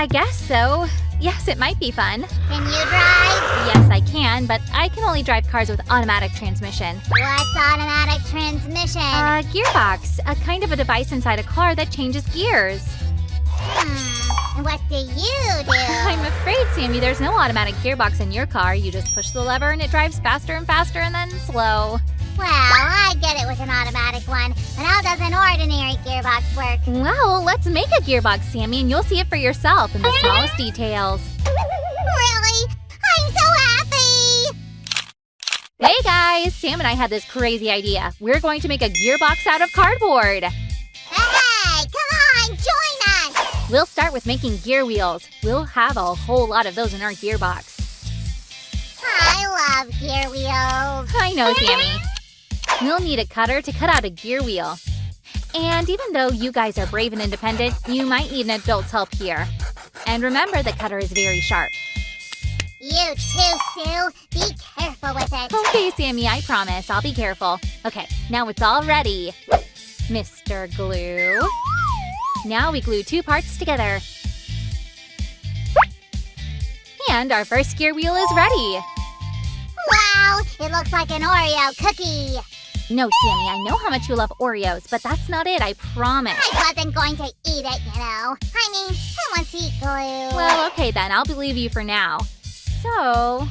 I guess so. Yes, it might be fun. Can you drive? Yes, I can, but I can only drive cars with automatic transmission. What's automatic transmission? Gearbox, a kind of a device inside a car that changes gears. What do you do? I'm afraid, Sammy, there's no automatic gearbox in your car. You just push the lever and it drives faster and faster and then slow. Well, I get it with an automatic one, but how does an ordinary gearbox work? Well, let's make a gearbox, Sammy, and you'll see it for yourself in the smallest details. Really? I'm so happy! Hey guys, Sam and I had this crazy idea. We're going to make a gearbox out of cardboard. Hey, come on, join us! We'll start with making gear wheels. We'll have a whole lot of those in our gearbox. I love gear wheels. I know, Sammy. We'll need a cutter to cut out a gear wheel. And even though you guys are brave and independent, you might need an adult's help here. And remember, the cutter is very sharp. You too, Sue. Be careful with it. Okay, Sammy, I promise. I'll be careful. Okay, now it's all ready. Mr. Glue. Now we glue two parts together. And our first gear wheel is ready. Wow, it looks like an Oreo cookie. No, Sammy, I know how much you love Oreos, but that's not it, I promise. I wasn't going to eat it, you know. I mean, who wants to eat glue? Well, okay then, I'll believe you for now. So,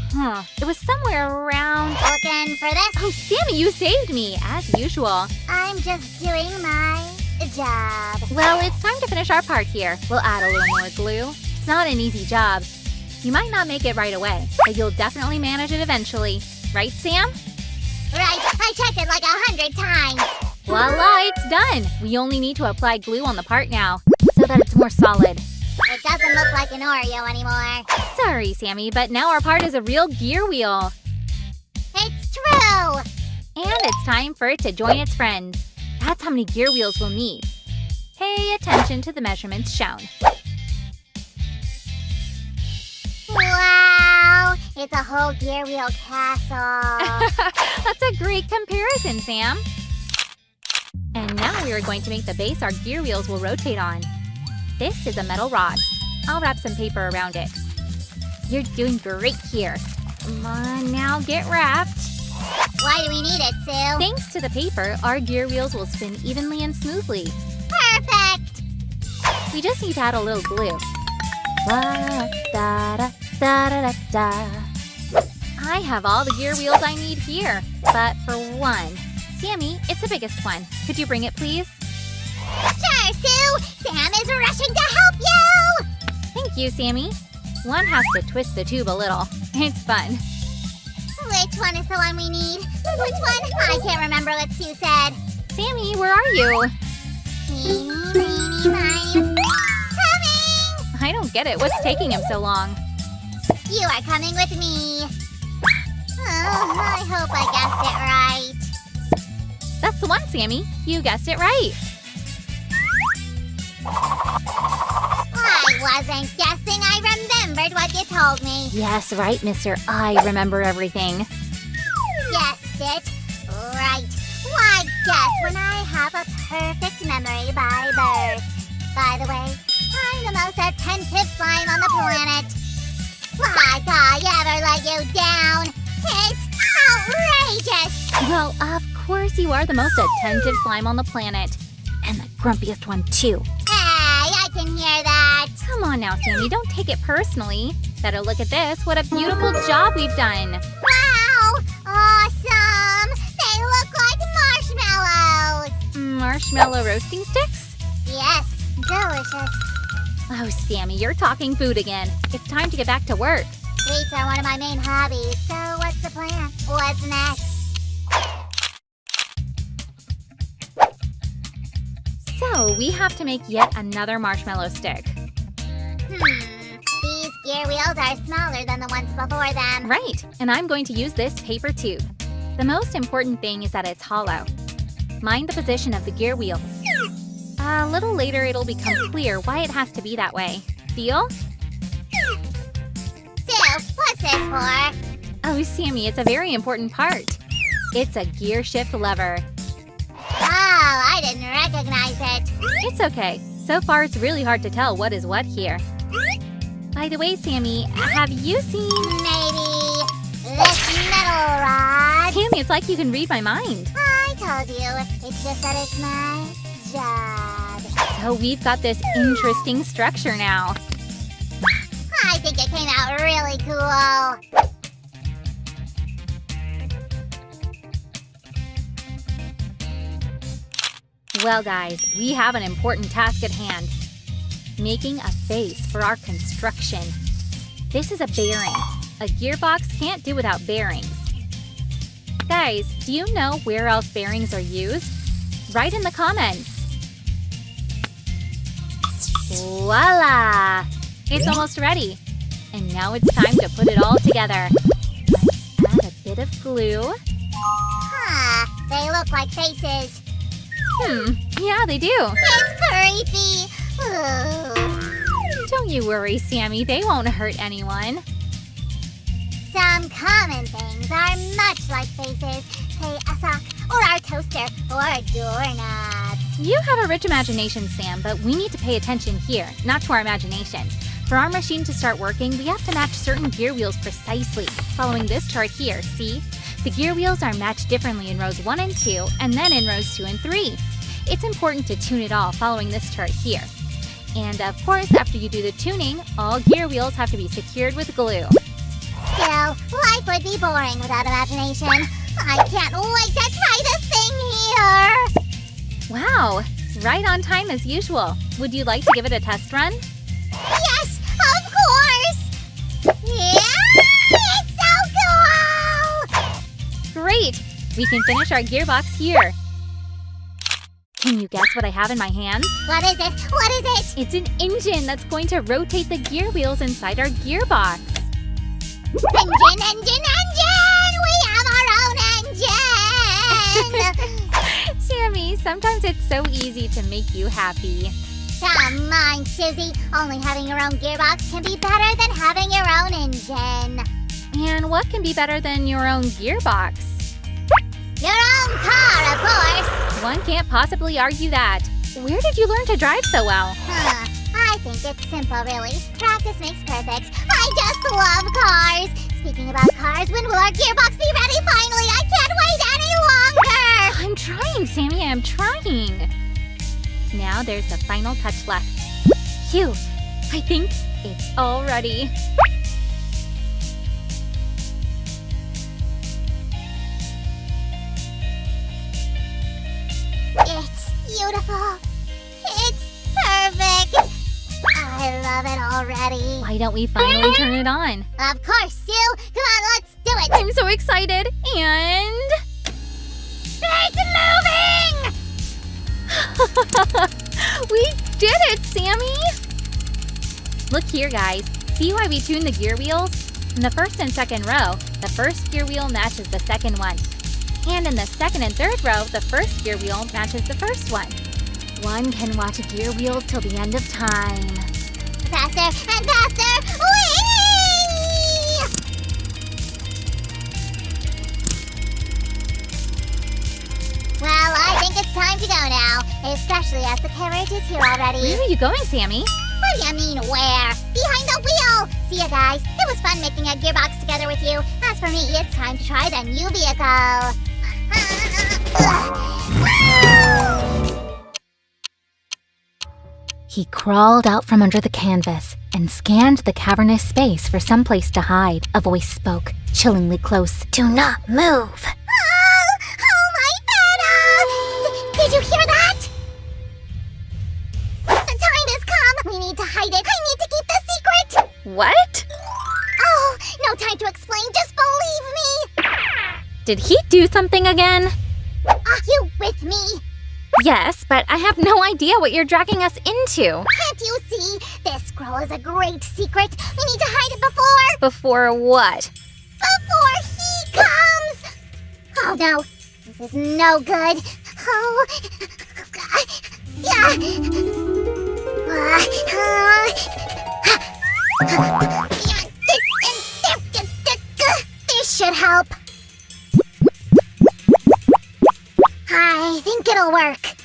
it was somewhere around… Looking for this? Oh, Sammy, you saved me, as usual. I'm just doing my job. Well, it's time to finish our part here. We'll add a little more glue. It's not an easy job. You might not make it right away, but you'll definitely manage it eventually. Right, Sam? Right, I checked it like 100 times. Voila, it's done! We only need to apply glue on the part now, so that it's more solid. It doesn't look like an Oreo anymore. Sorry, Sammy, but now our part is a real gear wheel. It's true! And it's time for it to join its friends. That's how many gear wheels we'll need. Pay attention to the measurements shown. Wow! It's a whole gear wheel castle. That's a great comparison, Sam. And now we are going to make the base our gear wheels will rotate on. This is a metal rod. I'll wrap some paper around it. You're doing great here. Come on now, get wrapped. Why do we need it, Sue? Thanks to the paper, our gear wheels will spin evenly and smoothly. Perfect! We just need to add a little glue. Da, da, da, da, da, da. I have all the gear wheels I need here, but for one. Sammy, it's the biggest one. Could you bring it, please? Sure, Sue! Sam is rushing to help you! Thank you, Sammy. One has to twist the tube a little. It's fun. Which one is the one we need? Which one? I can't remember what Sue said. Sammy, where are you? Eeny, meeny, miny. Coming! I don't get it. What's taking him so long? You are coming with me. Oh, I hope I guessed it right. That's the one, Sammy. You guessed it right. I wasn't guessing. I remembered what you told me. Yes, right, mister. I remember everything. Guessed it. Right. Why guess when I have a perfect memory by birth? By the way, I'm the most attentive slime on the planet. Like I ever let you down. It's outrageous. Well, of course you are the most attentive slime on the planet. And the grumpiest one, too. Hey, I can hear that. Come on now, Sammy. Don't take it personally. Better look at this. What a beautiful job we've done. Wow! Awesome! They look like marshmallows. Marshmallow roasting sticks? Yes, delicious. Oh, Sammy, you're talking food again. It's time to get back to work. Sweets are one of my main hobbies, so what's the plan? What's next? So, we have to make yet another marshmallow stick. These gear wheels are smaller than the ones before them. Right, and I'm going to use this paper tube. The most important thing is that it's hollow. Mind the position of the gear wheels. A little later, it'll become clear why it has to be that way. Feel? Sue, what's this for? Oh, Sammy, it's a very important part. It's a gear shift lever. Oh, I didn't recognize it. It's okay. So far, it's really hard to tell what is what here. By the way, Sammy, have you seen... Maybe this metal rod. Sammy, it's like you can read my mind. I told you, it's just that it's my job. So we've got this interesting structure now. I think it came out really cool. Well, guys, we have an important task at hand. Making a base for our construction. This is a bearing. A gearbox can't do without bearings. Guys, do you know where else bearings are used? Write in the comments. Voila! It's almost ready. And now it's time to put it all together. Let's add a bit of glue. Huh, they look like faces. Yeah, they do. It's creepy. Ooh. Don't you worry, Sammy. They won't hurt anyone. Some common things are much like faces. Say a sock, or our toaster, or a doorknob. You have a rich imagination, Sam, but we need to pay attention here, not to our imagination. For our machine to start working, we have to match certain gear wheels precisely, following this chart here, see? The gear wheels are matched differently in rows 1 and 2, and then in rows 2 and 3. It's important to tune it all following this chart here. And of course, after you do the tuning, all gear wheels have to be secured with glue. Still, life would be boring without imagination. I can't wait to try this thing here. Wow, right on time as usual. Would you like to give it a test run? Yes, of course. Yeah, it's so cool. Great! We can finish our gearbox here. Can you guess what I have in my hands? What is it? What is it? It's an engine that's going to rotate the gear wheels inside our gearbox. Engine, engine, engine! We have our own engine! Sammy, sometimes it's so easy to make you happy. Come on, Susie. Only having your own gearbox can be better than having your own engine. And what can be better than your own gearbox? Your own car, of course. One can't possibly argue that. Where did you learn to drive so well? I think it's simple, really. Practice makes perfect. I just love cars. Speaking about cars, when will our gearbox be ready finally? I can't wait any longer. I'm trying, Sammy. I'm trying. Now there's the final touch left. Phew. I think it's all ready. It's beautiful. It's perfect. I love it already. Why don't we finally turn it on? Of course, Sue. Come on, let's do it. I'm so excited. And... It's moving! We did it, Sammy! Look here, guys. See why we tuned the gear wheels? In the first and second row, the first gear wheel matches the second one. And in the second and third row, the first gear wheel matches the first one. One can watch gear wheels till the end of time. Faster and faster! Whee! Well, I think it's time to go now, especially as the carriage is here already. Where are you going, Sammy? What do you mean, where? Behind the wheel! See ya, guys. It was fun making a gearbox together with you. As for me, it's time to try the new vehicle. He crawled out from under the canvas and scanned the cavernous space for some place to hide. A voice spoke, chillingly close. Do not move. Oh, my Feta! Did you hear that? The time has come. We need to hide it. I need to keep the secret. What? Oh, no time to explain. Just believe me. Did he do something again? Are you with me? Yes, but I have no idea what you're dragging us into. Can't you see? This scroll is a great secret. We need to hide it before... Before what? Before he comes! Oh no, this is no good. Oh... Yeah... This should help. I think it'll work.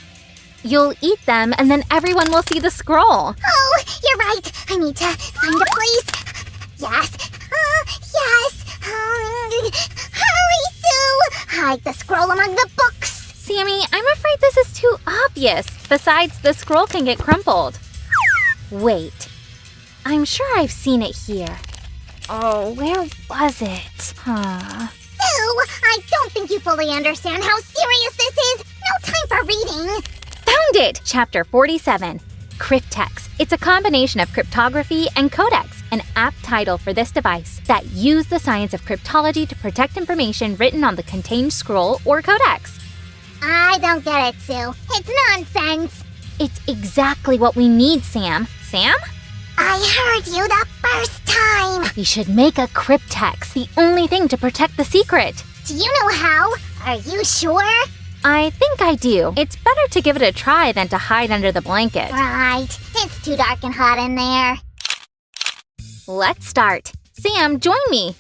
You'll eat them and then everyone will see the scroll. Oh, you're right. I need to find a place. Yes. Yes. Hurry, Sue. Hide the scroll among the books. Sammy, I'm afraid this is too obvious. Besides, the scroll can get crumpled. Wait. I'm sure I've seen it here. Oh, where was it? Sue, I don't think you fully understand how serious this is. No time for reading. Found it! Chapter 47. Cryptex. It's a combination of cryptography and codex, an apt title for this device that use the science of cryptology to protect information written on the contained scroll or codex. I don't get it, Sue. It's nonsense. It's exactly what we need, Sam. Sam? I heard you the first time. We should make a cryptex, the only thing to protect the secret. Do you know how? Are you sure? I think I do. It's better to give it a try than to hide under the blanket. Right. It's too dark and hot in there. Let's start. Sam, join me.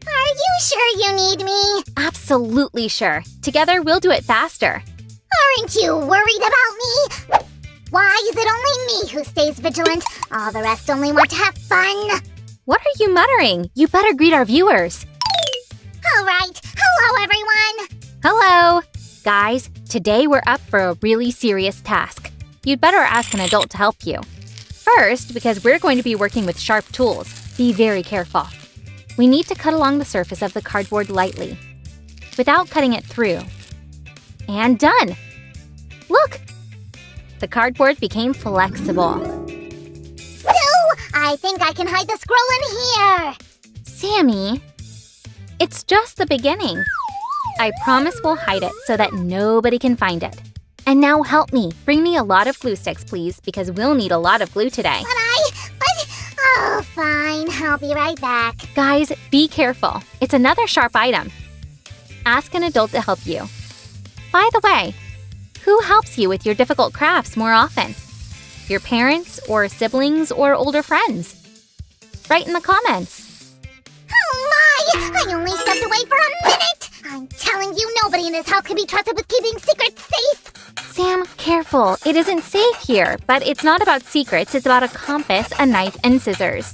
Are you sure you need me? Absolutely sure. Together, we'll do it faster. Aren't you worried about me? Why is it only me who stays vigilant? All the rest only want to have fun. What are you muttering? You better greet our viewers. All right. Hello, everyone. Hello. Guys, today we're up for a really serious task. You'd better ask an adult to help you. First, because we're going to be working with sharp tools. Be very careful. We need to cut along the surface of the cardboard lightly, without cutting it through. And done! Look! The cardboard became flexible. Sue, I think I can hide the scroll in here. Sammy, it's just the beginning. I promise we'll hide it so that nobody can find it. And now help me. Bring me a lot of glue sticks, please, because we'll need a lot of glue today. Oh, fine. I'll be right back. Guys, be careful. It's another sharp item. Ask an adult to help you. By the way, who helps you with your difficult crafts more often? Your parents, or siblings, or older friends? Write in the comments. Oh my! I only stepped away for a minute! I'm telling you, nobody in this house can be trusted with keeping secrets safe! Sam, careful. It isn't safe here, but it's not about secrets. It's about a compass, a knife, and scissors.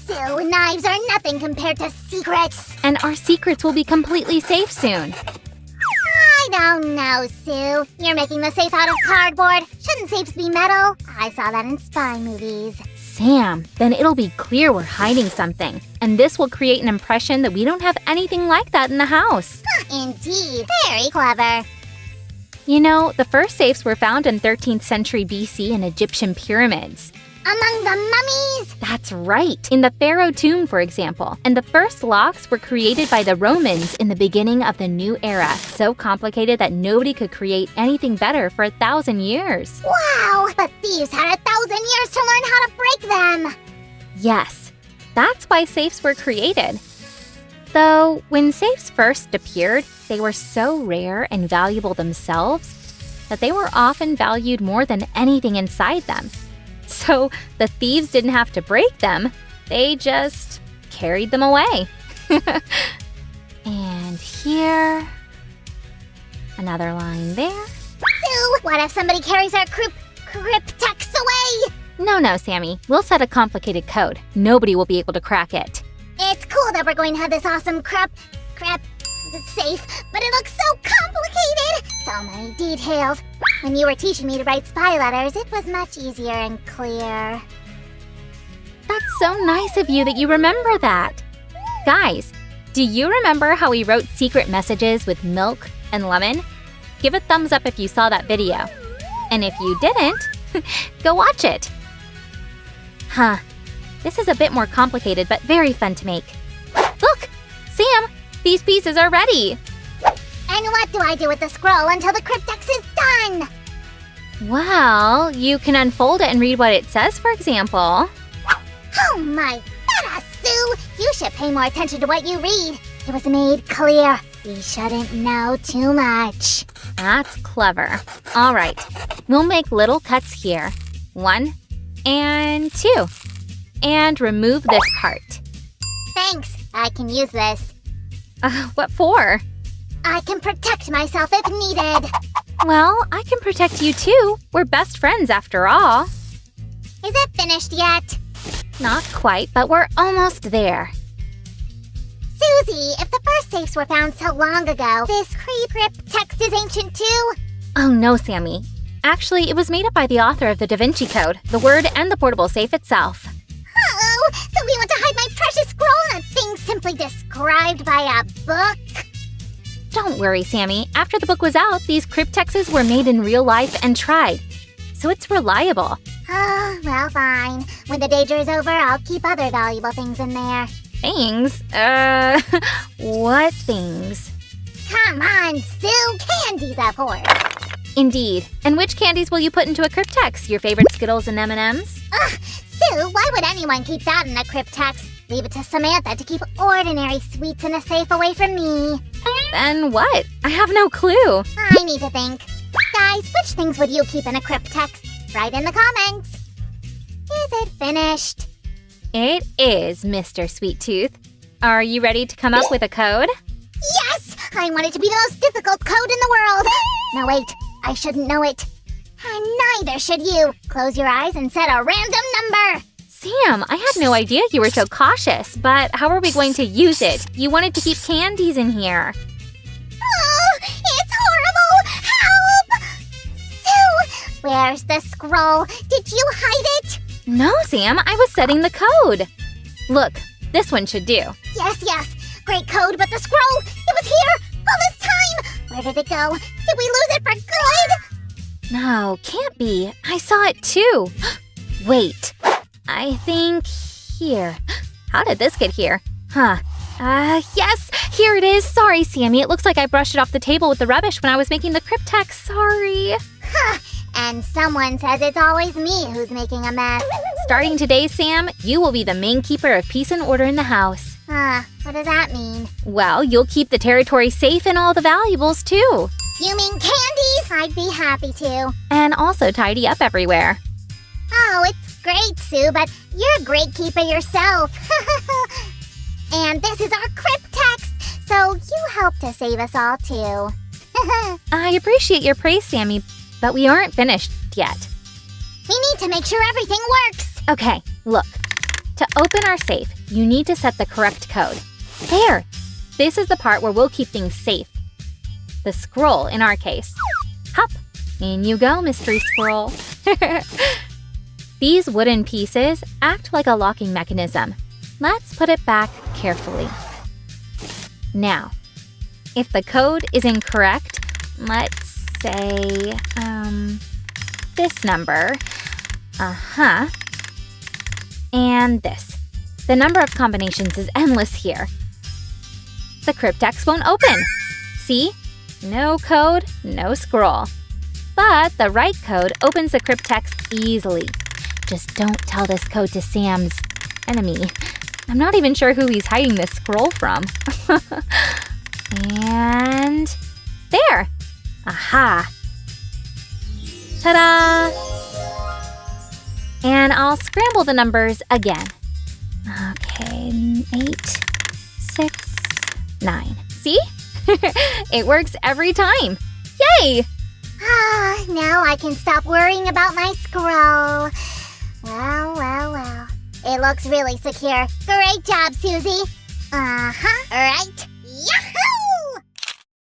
Sue, knives are nothing compared to secrets. And our secrets will be completely safe soon. I don't know, Sue. You're making the safe out of cardboard. Shouldn't safes be metal? I saw that in spy movies. Sam, then it'll be clear we're hiding something. And this will create an impression that we don't have anything like that in the house. Indeed. Very clever. You know, the first safes were found in 13th century BC in Egyptian pyramids. Among the mummies? That's right. In the Pharaoh tomb, for example. And the first locks were created by the Romans in the beginning of the new era. So complicated that nobody could create anything better for 1,000 years. Wow! But thieves had 1,000 years to learn how to break them. Yes. That's why safes were created. Though, when safes first appeared, they were so rare and valuable themselves that they were often valued more than anything inside them. So the thieves didn't have to break them, they just carried them away. And here, another line there. Sue, what if somebody carries our Cryptex away? No, Sammy, we'll set a complicated code. Nobody will be able to crack it. It's cool that we're going to have this awesome safe, but it looks so complicated! So many details. When you were teaching me to write spy letters, it was much easier and clear. That's so nice of you that you remember that. Guys, do you remember how we wrote secret messages with milk and lemon? Give a thumbs up if you saw that video. And if you didn't, go watch it. This is a bit more complicated, but very fun to make. Look! Sam, these pieces are ready! And what do I do with the scroll until the Cryptex is done? Well, you can unfold it and read what it says, for example. Oh my goodness, Sue! You should pay more attention to what you read. It was made clear. We shouldn't know too much. That's clever. All right, we'll make little cuts here. 1 and 2. And remove this part. Thanks, I can use this. What for? I can protect myself if needed. Well, I can protect you too. We're best friends after all. Is it finished yet? Not quite, but we're almost there. Susie, if the first safes were found so long ago, this Cryptex is ancient too? Oh no, Sammy. Actually, it was made up by the author of the Da Vinci Code, the word and the portable safe itself. Oh, so we want to hide my precious scroll in a thing simply described by a book? Don't worry, Sammy. After the book was out, these Cryptexes were made in real life and tried. So it's reliable. Oh, well, fine. When the danger is over, I'll keep other valuable things in there. Things? What things? Come on, Sue. Candies, of course. Indeed. And which candies will you put into a Cryptex? Your favorite Skittles and M&Ms? Ugh, Sue, why would anyone keep that in a Cryptex? Leave it to Samantha to keep ordinary sweets in a safe away from me. Then what? I have no clue. I need to think. Guys, which things would you keep in a Cryptex? Write in the comments. Is it finished? It is, Mr. Sweet Tooth. Are you ready to come up with a code? Yes! I want it to be the most difficult code in the world. No, wait. I shouldn't know it. And neither should you. Close your eyes and set a random number. Sam, I had no idea you were so cautious, but how are we going to use it? You wanted to keep candies in here. Oh, it's horrible! Help! Sue, where's the scroll? Did you hide it? No, Sam, I was setting the code. Look, this one should do. Yes. Great code, but the scroll, it was here all this time. Where did it go? Did we lose it for good? No, can't be. I saw it too. Wait, I think here. How did this get here? Yes, here it is. Sorry, Sammy. It looks like I brushed it off the table with the rubbish when I was making the Cryptex. Sorry. And someone says it's always me who's making a mess. Starting today, Sam, you will be the main keeper of peace and order in the house. What does that mean? Well, you'll keep the territory safe and all the valuables, too. You mean candies? I'd be happy to. And also tidy up everywhere. Oh, it's great, Sue, but you're a great keeper yourself. And this is our Cryptex, so you help to save us all, too. I appreciate your praise, Sammy, but we aren't finished yet. We need to make sure everything works. Okay, look. To open our safe, you need to set the correct code. There! This is the part where we'll keep things safe. The scroll, in our case. Hop! In you go, mystery squirrel. These wooden pieces act like a locking mechanism. Let's put it back carefully. Now, if the code is incorrect, let's say, this number. And this. The number of combinations is endless here. The Cryptex won't open. See? No code, no scroll. But the right code opens the Cryptex easily. Just don't tell this code to Sam's enemy. I'm not even sure who he's hiding this scroll from. And there! Aha! Ta-da! And I'll scramble the numbers again. Okay, 8, 6, 9. See? It works every time. Yay! Now I can stop worrying about my scroll. Well. It looks really secure. Great job, Susie. Right.